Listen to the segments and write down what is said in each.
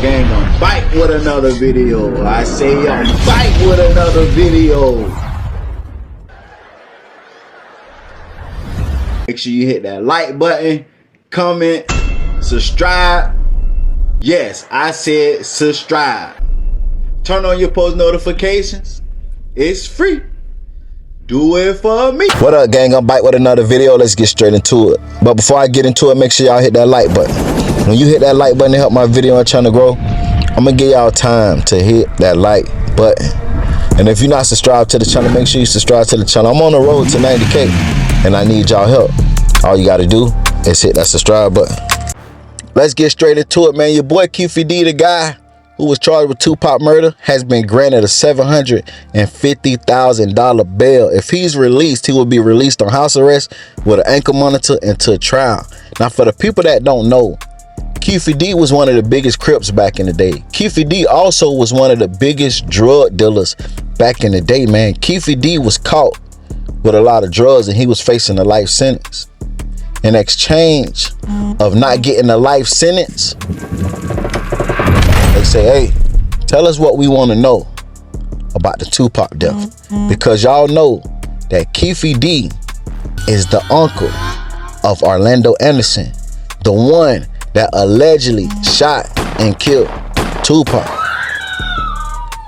gang gonna bite with another video. I say y'all bite with another video. Make sure you hit that like button, comment, subscribe. Yes, I said subscribe. Turn on your post notifications. It's free. Do it for me. What up, gang? I'm back with another video. Let's get straight into it. But before I get into it, make sure y'all hit that like button. When you hit that like button to help my video and channel grow, I'm gonna give y'all time to hit that like button. And if you're not subscribed to the channel, make sure you subscribe to the channel. I'm on the road to 90K and I need y'all help. All you gotta do is hit that subscribe button. Let's get straight into it, man. Your boy Keefe, the guy who was charged with Tupac murder, has been granted a $750,000 bail. If he's released, he will be released on house arrest with an ankle monitor until trial. Now, for the people that don't know, Keefe was one of the biggest Crips back in the day. Keefe also was one of the biggest drug dealers back in the day, man. Keefe was caught with a lot of drugs and he was facing a life sentence. In exchange of not getting a life sentence, they say, hey, tell us what we want to know about the Tupac death. Because y'all know that Keefe is the uncle of Orlando Anderson, the one that allegedly shot and killed Tupac.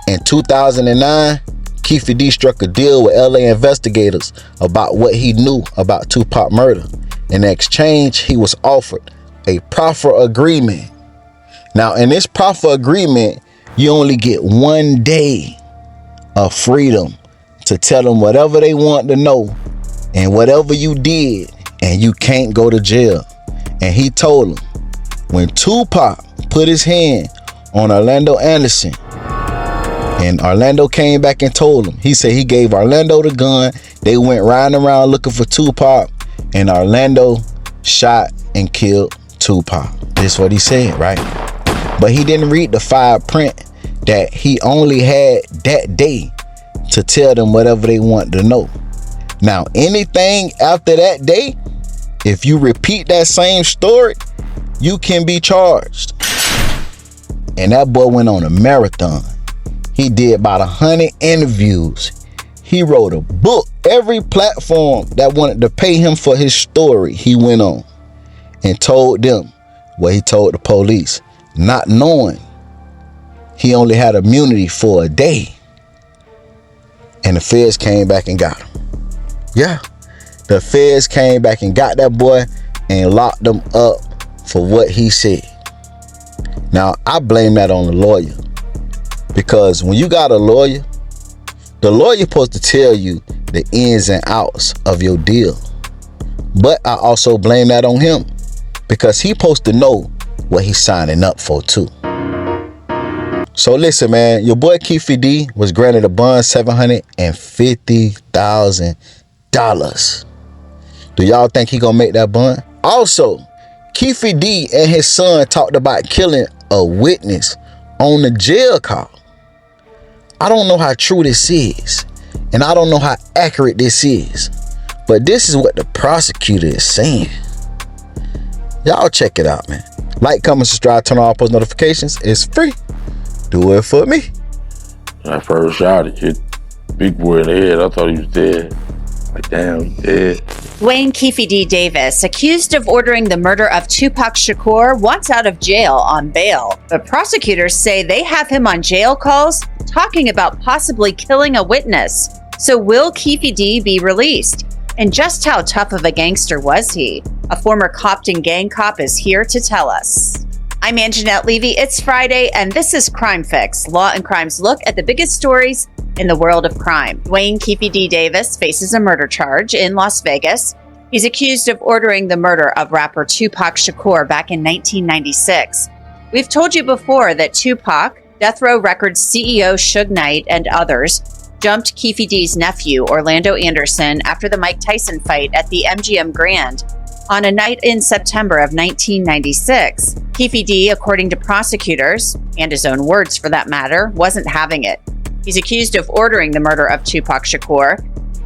In 2009, Keefe struck a deal with LA investigators about what he knew about Tupac murder. In exchange, he was offered a proffer agreement. Now, in this proffer agreement, you only get 1 day of freedom to tell them whatever they want to know and whatever you did, and you can't go to jail. And he told them, when Tupac put his hand on Orlando Anderson, and Orlando came back and told him, he said he gave Orlando the gun. They went riding around looking for Tupac, and Orlando shot and killed Tupac. This is what he said, right? But he didn't read the fine print that he only had that day to tell them whatever they wanted to know. Now, anything after that day, if you repeat that same story, you can be charged. And that boy went on a marathon. He did about 100 interviews. He wrote a book. Every platform that wanted to pay him for his story, he went on and told them what he told the police, not knowing he only had immunity for a day. And the feds came back and got him. Yeah, the feds came back and got that boy and locked him up for what he said. Now, I blame that on the lawyer, because when you got a lawyer, the lawyer supposed to tell you the ins and outs of your deal. But I also blame that on him, because he supposed to know what he's signing up for too. So listen, man, your boy Keefe was granted a bond $750,000. Do y'all think he gonna make that bond? Also, Keefe and his son talked about killing a witness on the jail call. I don't know how true this is, and I don't know how accurate this is, but this is what the prosecutor is saying. Y'all check it out, man. Like, comment, subscribe, turn on all post notifications. It's free. Do it for me. When I first shot it, hit big boy in the head. I thought he was dead. Like, damn, he's dead. Wayne Keefe Davis, accused of ordering the murder of Tupac Shakur, wants out of jail on bail. But prosecutors say they have him on jail calls talking about possibly killing a witness. So will Keefe be released? And just how tough of a gangster was he? A former Compton gang cop is here to tell us. I'm Anjanette Levy. It's Friday, and this is Crime Fix, Law and Crime's look at the biggest stories in the world of crime. Wayne Keefe Davis faces a murder charge in Las Vegas. He's accused of ordering the murder of rapper Tupac Shakur back in 1996. We've told you before that Tupac, Death Row Records CEO Suge Knight, and others jumped Keefe nephew, Orlando Anderson, after the Mike Tyson fight at the MGM Grand on a night in September of 1996. Keefe, according to prosecutors, and his own words for that matter, wasn't having it. He's accused of ordering the murder of Tupac Shakur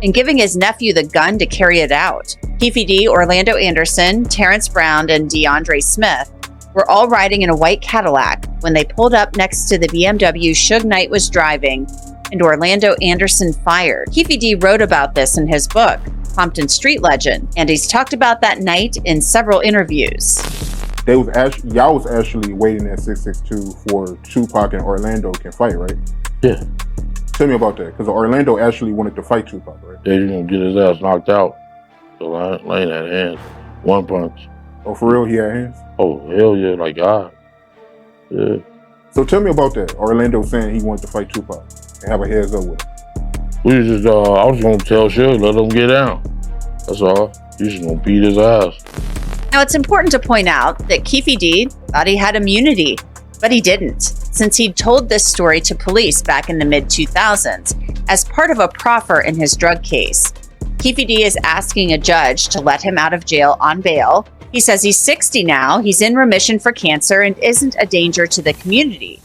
and giving his nephew the gun to carry it out. Keefe, Orlando Anderson, Terrence Brown, and DeAndre Smith were all riding in a white Cadillac when they pulled up next to the BMW Suge Knight was driving and Orlando Anderson fired. Keefe D wrote about this in his book, Compton Street Legend, and he's talked about that night in several interviews. Y'all was actually waiting at 662 for Tupac and Orlando can fight, right? Yeah. Tell me about that, because Orlando actually wanted to fight Tupac, right? Yeah, he's gonna get his ass knocked out. So Lane had hands. One punch. Oh, for real, he had hands? Oh, hell yeah, like God. Yeah. So tell me about that. Orlando saying he wanted to fight Tupac and have a heads up with him. We was just, I was gonna tell Suge, let him get down. That's all. He's just gonna beat his ass. Now, it's important to point out that Keefe D thought he had immunity, but he didn't, since he'd told this story to police back in the mid-2000s as part of a proffer in his drug case. Keefe D is asking a judge to let him out of jail on bail. He says he's 60 now, he's in remission for cancer, and isn't a danger to the community.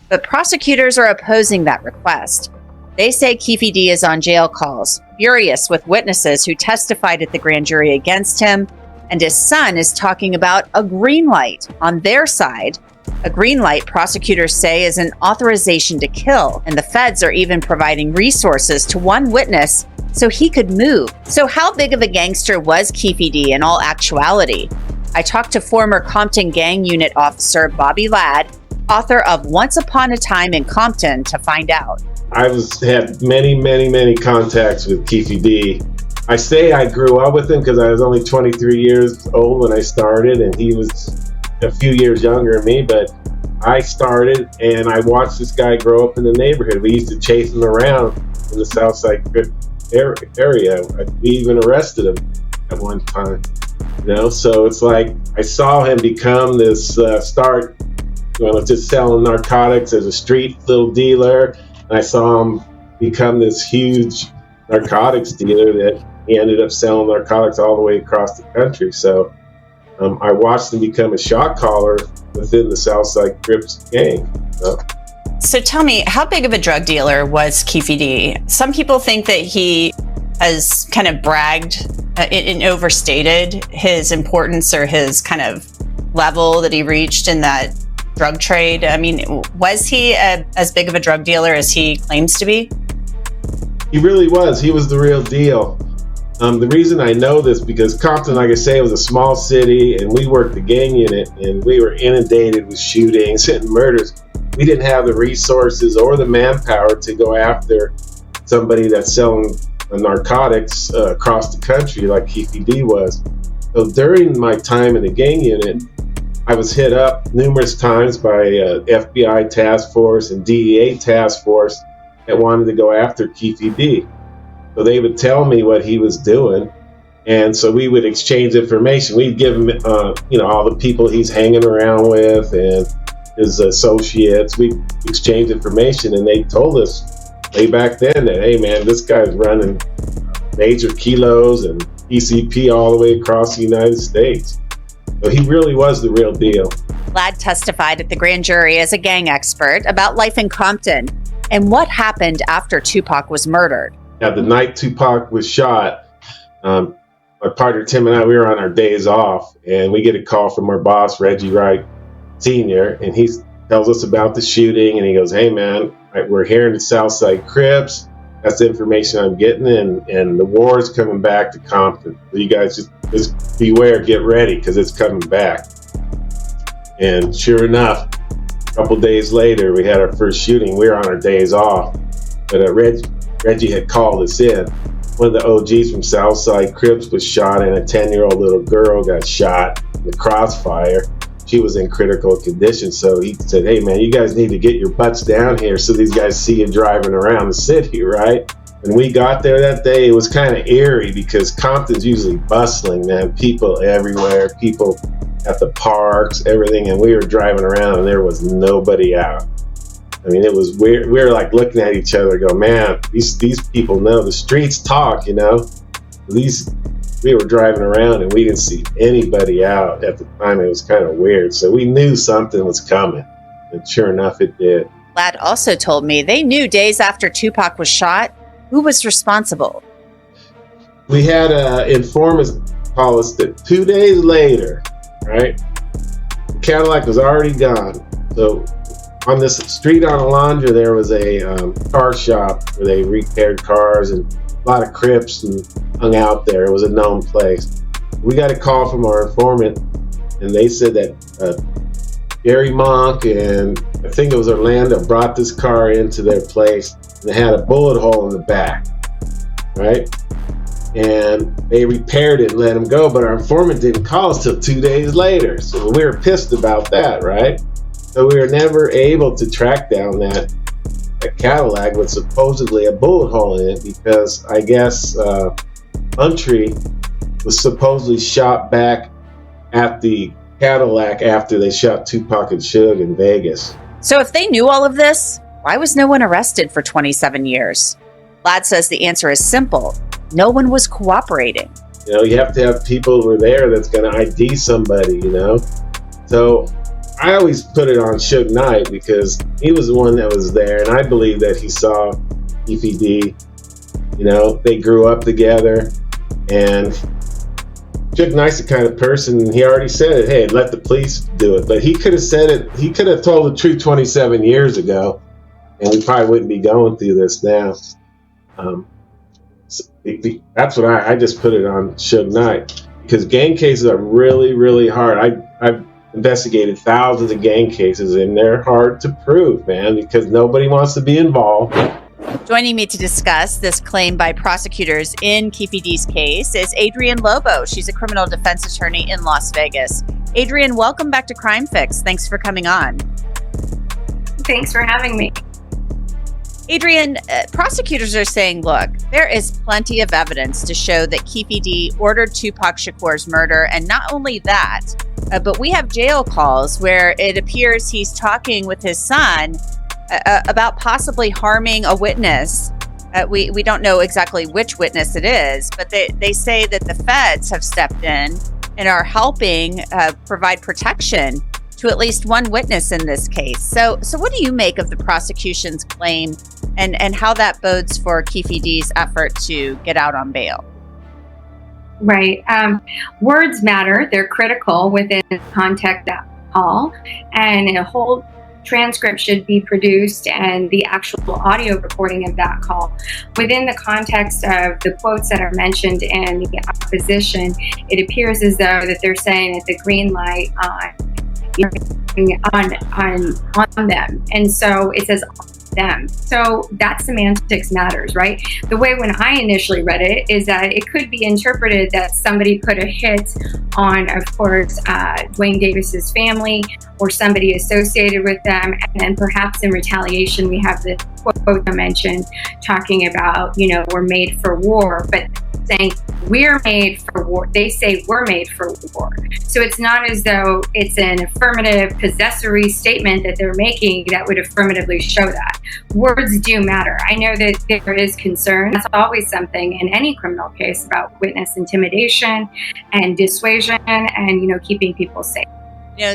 But prosecutors are opposing that request. They say Keefe D is on jail calls, furious with witnesses who testified at the grand jury against him, and his son is talking about a green light on their side. A green light, prosecutors say, is an authorization to kill, and the feds are even providing resources to one witness so he could move. So how big of a gangster was Keefe D in all actuality? I talked to former Compton Gang Unit Officer Bobby Ladd, author of Once Upon a Time in Compton, to find out. I had many contacts with Keefe D. I say I grew up with him because I was only 23 years old when I started, and he was a few years younger than me, but I started and I watched this guy grow up in the neighborhood. We used to chase him around in the Southside area. We even arrested him at one time, so it's like I saw him become this just selling narcotics as a street little dealer, and I saw him become this huge narcotics dealer that he ended up selling narcotics all the way across the country. So I watched him become a shot caller within the Southside Crips gang. So tell me, how big of a drug dealer was Keefe D? Some people think that he has kind of bragged and overstated his importance or his kind of level that he reached in that drug trade. I mean, was he as big of a drug dealer as he claims to be? He really was. He was the real deal. The reason I know this, because Compton, like I say, was a small city, and we worked the gang unit, and we were inundated with shootings and murders. We didn't have the resources or the manpower to go after somebody that's selling narcotics across the country like Keefe D was. So during my time in the gang unit, I was hit up numerous times by FBI task force and DEA task force that wanted to go after Keefe D. So they would tell me what he was doing, and so we would exchange information. We'd give him, all the people he's hanging around with and his associates. We exchanged information, and they told us way back then that, hey man, this guy's running major kilos and PCP all the way across the United States. So he really was the real deal. Ladd testified at the grand jury as a gang expert about life in Compton and what happened after Tupac was murdered. Now, the night Tupac was shot, my partner Tim and I, we were on our days off, and we get a call from our boss, Reggie Wright Sr., and he tells us about the shooting, and he goes, hey man, we're here in the Southside Crips. That's the information I'm getting, and the war is coming back to Compton. So you guys just beware, get ready, because it's coming back. And sure enough, a couple days later, we had our first shooting. We were on our days off, but Reggie had called us in. One of the OGs from Southside Crips was shot, and a 10-year-old little girl got shot in the crossfire. She was in critical condition, so he said, hey man, you guys need to get your butts down here so these guys see you driving around the city, right? When we got there that day, it was kind of eerie because Compton's usually bustling, man. People everywhere, people at the parks, everything, and we were driving around and there was nobody out. I mean, it was weird. We were like looking at each other, go, man, these people know, the streets talk, We were driving around and we didn't see anybody out at the time. It was kind of weird. So we knew something was coming, and sure enough, it did. Ladd also told me they knew days after Tupac was shot who was responsible. We had informants call us that 2 days later, right? Cadillac was already gone. So on this street on Alondra, there was a car shop where they repaired cars, and a lot of Crips and hung out there. It was a known place. We got a call from our informant, and they said that Gary Monk and I think it was Orlando brought this car into their place, and it had a bullet hole in the back, right? And they repaired it and let him go, but our informant didn't call us till 2 days later. So we were pissed about that, right? So we were never able to track down that Cadillac with supposedly a bullet hole in it, because I guess Untry was supposedly shot back at the Cadillac after they shot Tupac and Suge in Vegas. So if they knew all of this, why was no one arrested for 27 years? Ladd says the answer is simple. No one was cooperating. You know, you have to have people who are there that's going to ID somebody, you know? So I always put it on Suge Knight because he was the one that was there, and I believe that he saw Keefe D. You know, they grew up together, and Suge Knight's the kind of person, he already said it, hey, let the police do it. But he could have said it, he could have told the truth 27 years ago, and we probably wouldn't be going through this now. That's what I just put it on Suge Knight, because gang cases are really, really hard. I've investigated thousands of gang cases, and they're hard to prove, man, because nobody wants to be involved. Joining me to discuss this claim by prosecutors in Keefe D's case is Adrienne Lobo. She's a criminal defense attorney in Las Vegas. Adrienne, welcome back to Crime Fix. Thanks for coming on. Thanks for having me. Adrienne, prosecutors are saying, look, there is plenty of evidence to show that Keefe D ordered Tupac Shakur's murder. And not only that, but we have jail calls where it appears he's talking with his son about possibly harming a witness. We don't know exactly which witness it is, but they say that the feds have stepped in and are helping provide protection to at least one witness in this case. So what do you make of the prosecution's claim and how that bodes for Keefe D's effort to get out on bail? Right. Words matter. They're critical within the context of that call, and a whole transcript should be produced and the actual audio recording of that call. Within the context of the quotes that are mentioned in the opposition, it appears as though that they're saying that the green light on them, and so it says them. So that semantics matters, right? The way when I initially read it is that it could be interpreted that somebody put a hit on, of course, Dwayne Davis's family or somebody associated with them, and then perhaps in retaliation we have the quote I mentioned talking about, we're made for war, but saying we're made for war. They say we're made for war. So it's not as though it's an affirmative possessory statement that they're making that would affirmatively show that. Words do matter. I know that there is concern. That's always something in any criminal case about witness intimidation and dissuasion and, keeping people safe.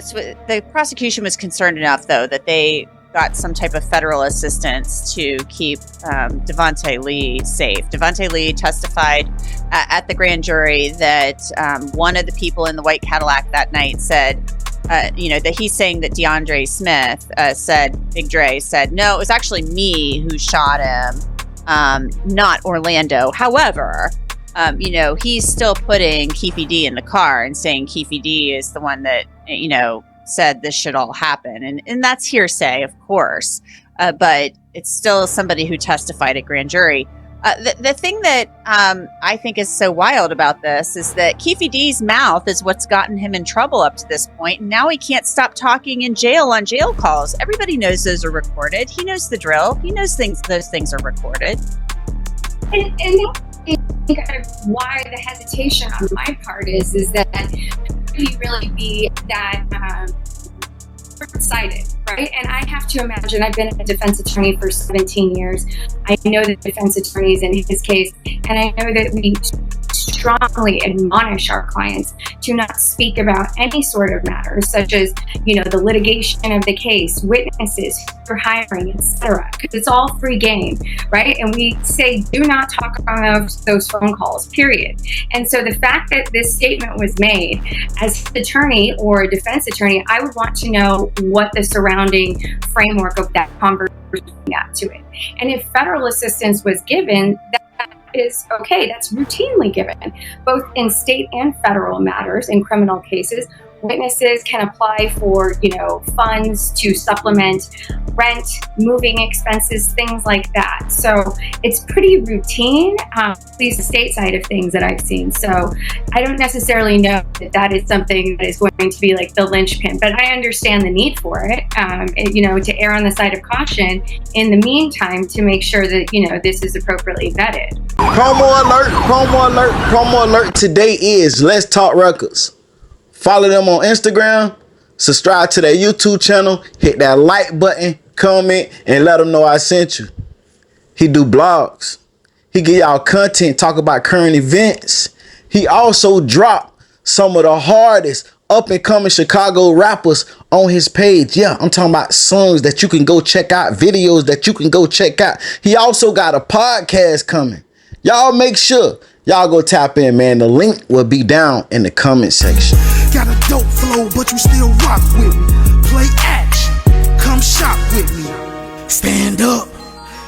So the prosecution was concerned enough, though, that they got some type of federal assistance to keep Devontae Lee safe. Devontae Lee testified at the grand jury that one of the people in the white Cadillac that night said, that he's saying that DeAndre Smith Big Dre said, no, it was actually me who shot him, not Orlando. However, he's still putting Keefe D in the car and saying Keefe D is the one that, said this should all happen. And that's hearsay, of course, but it's still somebody who testified at grand jury. The thing that I think is so wild about this is that Keefe D's mouth is what's gotten him in trouble up to this point. And now he can't stop talking in jail on jail calls. Everybody knows those are recorded. He knows the drill. He knows those things are recorded. And I think why the hesitation on my part is that he really be that short-sighted, right? And I have to imagine, I've been a defense attorney for 17 years. I know the defense attorneys in his case, and I know that we strongly admonish our clients to not speak about any sort of matters, such as, the litigation of the case, witnesses, who you're hiring, etc. Because it's all free game, right? And we say, do not talk on those phone calls, period. And so the fact that this statement was made, as an attorney or a defense attorney, I would want to know what the surrounding framework of that conversation got to it. And if federal assistance was given, that is okay. That's routinely given, both in state and federal matters. In criminal cases, witnesses can apply for, funds to supplement rent, moving expenses, things like that. So it's pretty routine, at least the state side of things that I've seen. So I don't necessarily know that is something that is going to be like the linchpin, but I understand the need for it, to err on the side of caution in the meantime to make sure that, this is appropriately vetted. Promo alert, promo alert, promo alert today is Let's Talk Records. Follow them on Instagram, subscribe to their YouTube channel, hit that like button, comment, and let them know I sent you. He do blogs. He give y'all content, talk about current events. He also drop some of the hardest up-and-coming Chicago rappers on his page. Yeah, I'm talking about songs that you can go check out, videos that you can go check out. He also got a podcast coming. Y'all make sure y'all go tap in, man. The link will be down in the comment section. Got a dope flow, but you still rock with me. Play action, come shop with me. Stand up,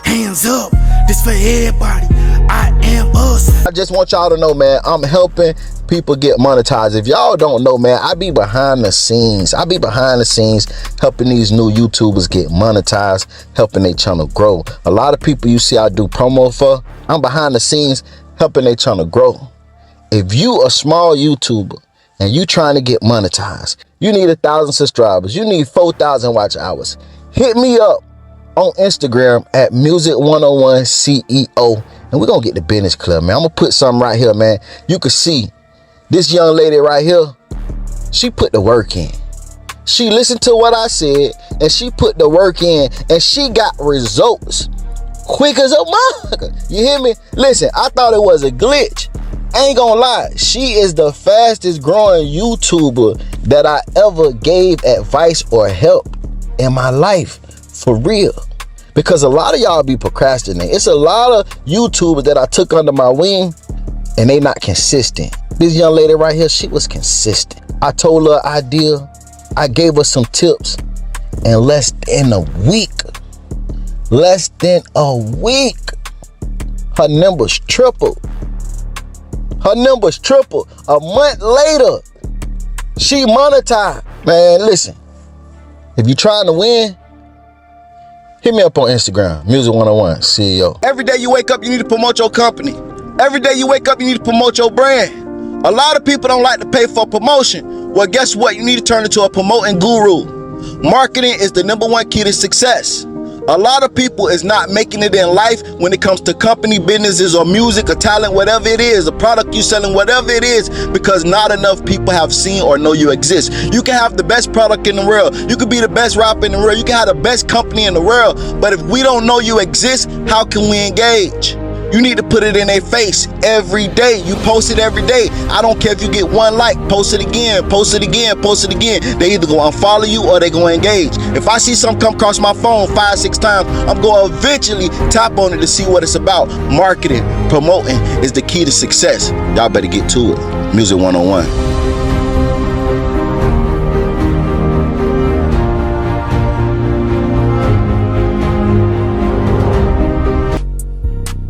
hands up, this for everybody. I am us. I just want y'all to know, man, I'm helping people get monetized. If y'all don't know, man, I be behind the scenes. I be behind the scenes helping these new YouTubers get monetized, helping their channel grow. A lot of people you see I do promo for, I'm behind the scenes helping their channel grow. If you a small YouTuber and you trying to get monetized, you need 1,000 subscribers, you need 4,000 watch hours, hit me up on Instagram at Music101CEO, and we're gonna get the business clear, man. I'm gonna put something right here, man. You can see this young lady right here, she put the work in. She listened to what I said and she put the work in, and she got results quick as a motherfucker. You hear me? Listen, I thought it was a glitch. I ain't gonna lie, she is the fastest growing YouTuber that I ever gave advice or help in my life, for real. Because a lot of y'all be procrastinating. It's a lot of YouTubers that I took under my wing and they not consistent. This young lady right here, she was consistent. I told her an idea, I gave her some tips, in less than a week, her numbers tripled. Her numbers tripled. A month later, she monetized. Man, listen, if you're trying to win, hit me up on Instagram, Music101 CEO. Every day you wake up, you need to promote your company. Every day you wake up, you need to promote your brand. A lot of people don't like to pay for promotion. Well, guess what? You need to turn into a promoting guru. Marketing is the #1 key to success. A lot of people is not making it in life when it comes to company, businesses, or music, or talent, whatever it is, the product you're selling, whatever it is, because not enough people have seen or know you exist. You can have the best product in the world. You could be the best rapper in the world. You can have the best company in the world. But if we don't know you exist, how can we engage? You need to put it in their face every day. You post it every day. I don't care if you get 1 like, post it again, post it again, post it again. They either gonna unfollow you or they gonna engage. If I see something come across my phone 5, 6 times, I'm gonna eventually tap on it to see what it's about. Marketing, promoting is the key to success. Y'all better get to it. Music 101.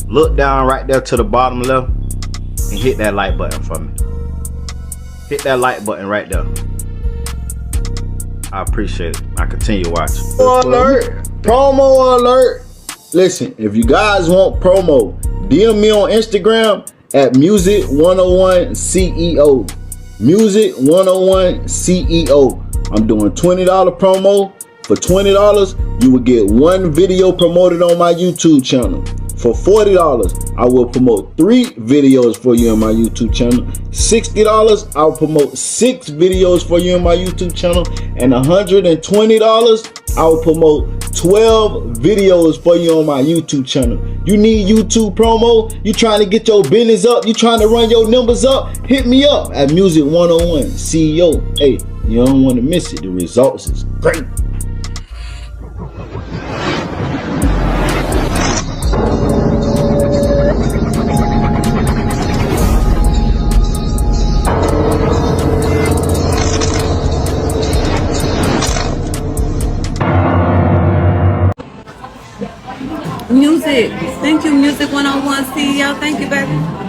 Look down right there to the bottom left and hit that like button for me. Hit that like button right there. I appreciate it. I continue watching. Promo alert! Promo alert! Listen, if you guys want promo, DM me on Instagram at Music101CEO. Music101CEO. I'm doing $20 promo. For $20, you will get 1 video promoted on my YouTube channel. For $40, I will promote 3 videos for you on my YouTube channel. $60, I'll promote 6 videos for you on my YouTube channel. And $120, I will promote 12 videos for you on my YouTube channel. You need YouTube promo? You trying to get your business up? You trying to run your numbers up? Hit me up at Music 101 CEO. Hey, you don't want to miss it. The results is great. Music. Thank you, Music 101 CEO. Thank you, baby.